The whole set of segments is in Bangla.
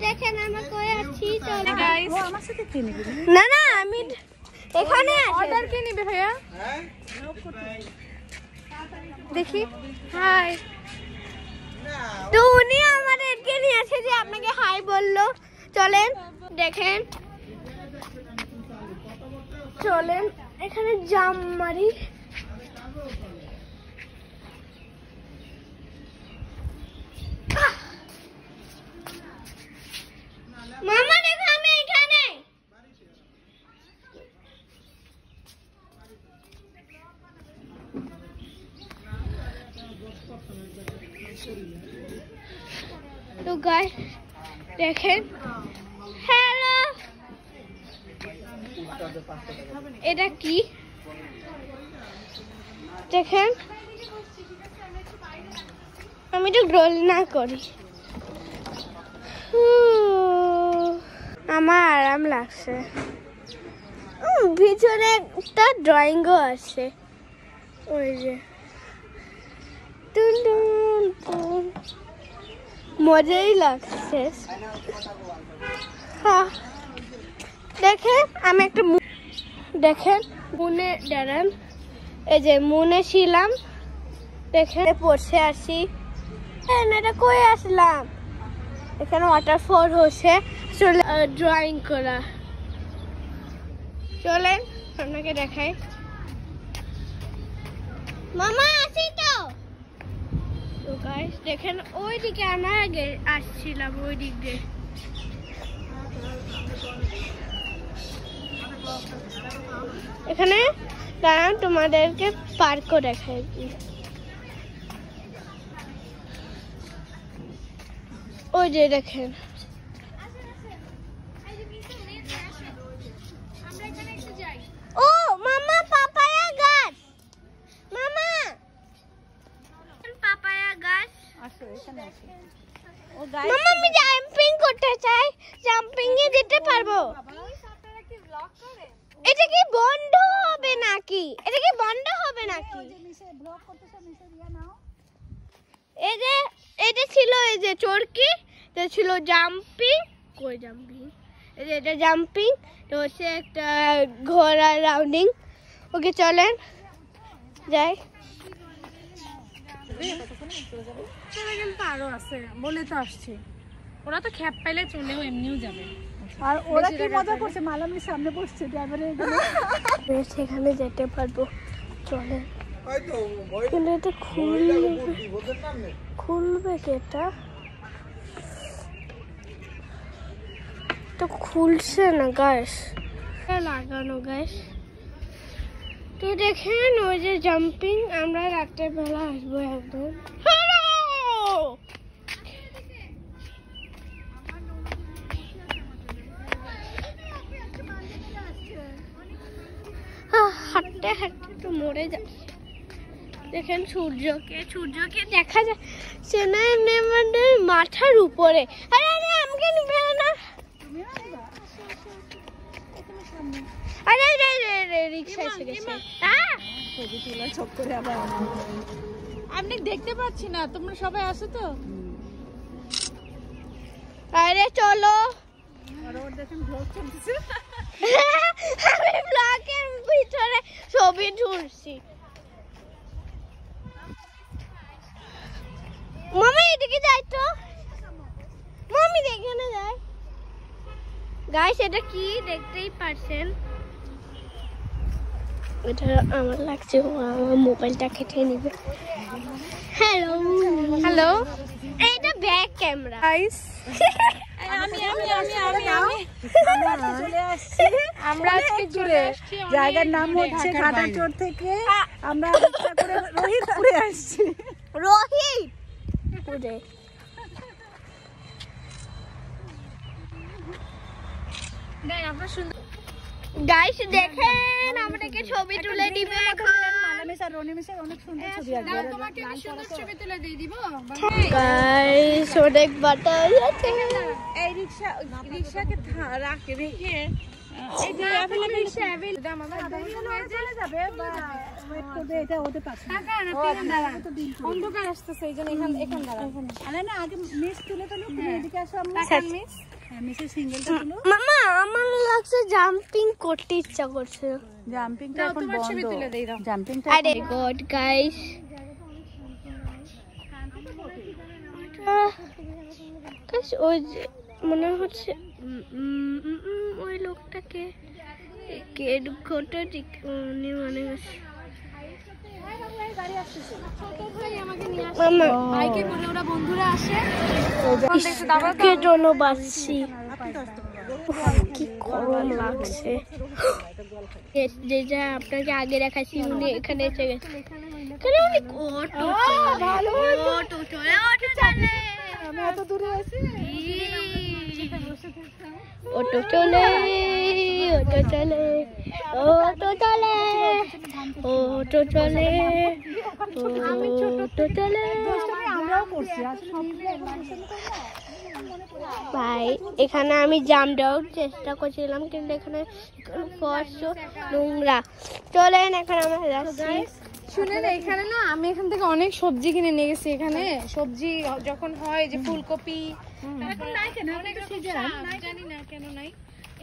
দেখেন আমরা কই আছি চলো গাইস আমার সাথে কি নেবে না না আমি এখানে অর্ডার কি নেবে ভাইয়া হ্যাঁ দেখি হাই তো উনি আমাদেরকে নিয়ে আসে যে আপনাকে হাই বললো চলেন দেখেন চলেন এখানে জাম মারি মামা দেখো আমি এখানে তো গাইস দেখেন হ্যালো এটা কি দেখেন আমি তো গ্রোল না করি আমার আরাম লাগছে ভিতরে একটা ড্রয়িংও আছে ওই যে মজাই লাগছে দেখেন আমি একটা দেখেন মুনে দাঁড়ান এই যে মুনে ছিলাম দেখেন পড়ছে আসি এটা কই আসলাম এখানে ওয়াটারফল হচ্ছে আসলে ড্রয়িং করা চলেন আপনাকে দেখাই মামা আসি তো গাইস দেখেন ওই দিকে আমরা আগে আসছিলাম ওই দিক দিয়ে এখানে দাঁড়ান তোমাদেরকে পার্কও দেখাই ওই যে দেখেন ও মামা পাপায়া গাছ মামা পাপায়া গাছ আসো এখানে আসো ও গাছ মামা আমি জাম্পিং করতে চাই জাম্পিং এ যেতে পারবো আপনারা কি ব্লগ করেন এটা কি বন্ধ হবে নাকি এটা কি বন্ধ হবে নাকি ব্লগ করতেছ মিশে দিয়া নাও এই যে এটা ছিল এই যে চরকি এটা ছিল জাম্পিং কই জাম্পিং এই যে এটা জাম্পিং তো হচ্ছে একটা ঘোড়া রাউন্ডিং ওকে চলেন যাই কিন্তু আরো আছে বলে তো আসছে ওরা তো খ্যাপ পাইলে চলেও এমনিও যাবে আর ওরা কি মজা করছে মালামির সামনে বসছে ড্রাইভারে সেখানে যেতে পারবো চলেন কিন্তু এটা খুলবে কেটা তো খুলছে না গাইস লাগানো গাইস তো দেখেন ওই যে জাম্পিং আমরা রাতের বেলা আসবো একদম হাঁটতে হাঁটতে তো মরে যাচ্ছে দেখেন সূর্যকে দেখা যাচ্ছে না আমাদের মাথার উপরে আরে আরে আমাকে নিবে না আরে আরে রিকশা এসে গেছে ছবি তোলা ছক করে আবার আপনি দেখতে পাচ্ছি না তোমরা সবাই আসো তো আরে চলো আর ওর দেখেন ব্লগ চলতেছে আমি ব্লগের ভিতরে ছবি তুলছি মামা এদিকে যাই তো মামি এখানে যাই গাইস এটা কি দেখতেই পারছেন এটা আমার লাগছে আমার মোবাইলটা কেটে নিবে হ্যালো হ্যালো এটা ব্যাক ক্যামেরা গাইস আমরা আজকে চলে আসছি জায়গার নাম হচ্ছে ঘাটাচর থেকে আমরা রিকশা করে রোহিতপুরে আসছি রোহিতপুরে গাইস দেখেন আমাদেরকে ছবি তুলে দিবে এখন মালামিস আর রনিমিসের অনেক সুন্দর ছবি আসবে দাও তোমাকে কি সুন্দর ছবি তুলে দিয়ে দিব গাইস অনেক বাটা আছে এই রিকশাকে রেখে এই যে অ্যাভেলেবল দাম আমার চলে যাবে বা ওয়েট করবে এটা ওদের পাশে অন্ধকার আসতেছে এইজন্য এখান দাঁড়া আরে না আগে মিস তুলে তুমি এদিকে আসো আমরা মিস মিশে সিঙ্গেলটা তুলো। মামা আমার লাগছে জাম্পিং করতে ইচ্ছা করছে। জাম্পিংটা এখন তোমার ছবি বন্ধ। তুলে দেই দাও। জাম্পিংটা আরে গড গাইস, ওই যে মনে হচ্ছে ওই লোকটাকে কেড ঘটে উনি মানে মামা বাইকে করে ওরা বন্ধুরা আসে। কে জন্য বাঁচছি, কি গরম লাগছে। যে যা আপনাকে আগে দেখাচ্ছি উনি এখানে এসে গেছে। এখানে উনি অটো চলে আমি এত দূরে আছি। অটো চলে অটো চলে অটো চলে অটো চলে অটো চলে। আমরাও করছি ভাই এখানে আমি জাম দেওয়ার চেষ্টা করছিলাম কিন্তু এখানে ফর্স নোংরা। চলেন এখন আমরা যাচ্ছি। শুনেন এখানে না আমি এখান থেকে অনেক সবজি কিনে নিয়ে গেছি। এখানে সবজি যখন হয় যে ফুলকপি এখন নাই কেন, অনেক সিজন জানি না কেন নাই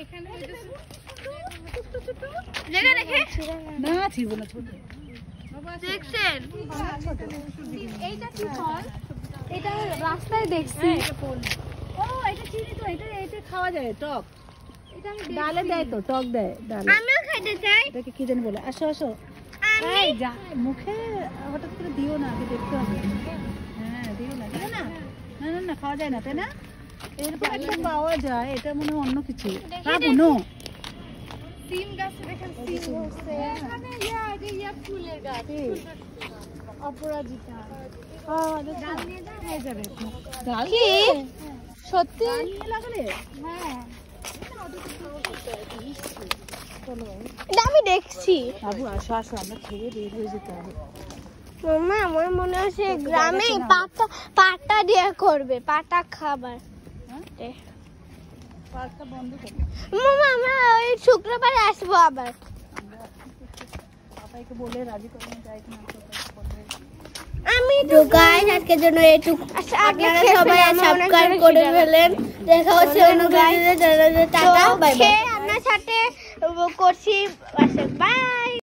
এখানে। জায়গা দেখে না ছিল না ছোট দেখছেন এইটা কি ফল? এটা রাস্তায় দেখছি। ও এটা চিনি তো, এটা এটা খাওয়া যায় টক। ডালে দেয় তো, টক দেয় ডালে। আমিও খাইতে চাই। এটাকে কি জানি বলে। আসো আসো। এই যা মুখে হঠাৎ করে দিও না, আগে দেখতে হবে। হ্যাঁ দিও না, দিও না। না না না খাওয়া যায় না, তাই না? এরপর একটা পাওয়া যায়, এটা মনে হয় অন্য কিছু। বাবু নো সিম গাছে দেখেন সিম হচ্ছে। এখানে ইয়া ফুলের গাছ অপরাজিতা। ডাল নিয়ে যাওয়া হয়ে যাবে। ডাল কি সত্যি? ডাল নিয়ে লাগালে? হ্যাঁ এটা আমি দেখছি। বাবু আসো আসো, আমরা খেয়ে বের হয়ে যেতে হবে। মামা আমার মনে হচ্ছে গ্রামে পাটা দিয়ে করবে, পাটা খাবার। পার্কটা বন্ধ করো। মামা আমরা ওই শুক্রবারে আসবো আবার। পাপাইকে বলে রাজি করে নিয়ে যাই কিনা। আমি তো গাইস আজকের জন্য এইটুকু। আপনারা সবাই সাবস্ক্রাইব করে ফেলেন। দেখা হচ্ছে অন্য ভিডিওতে। Tata bye bye. আপনার সাথে করছি বাই।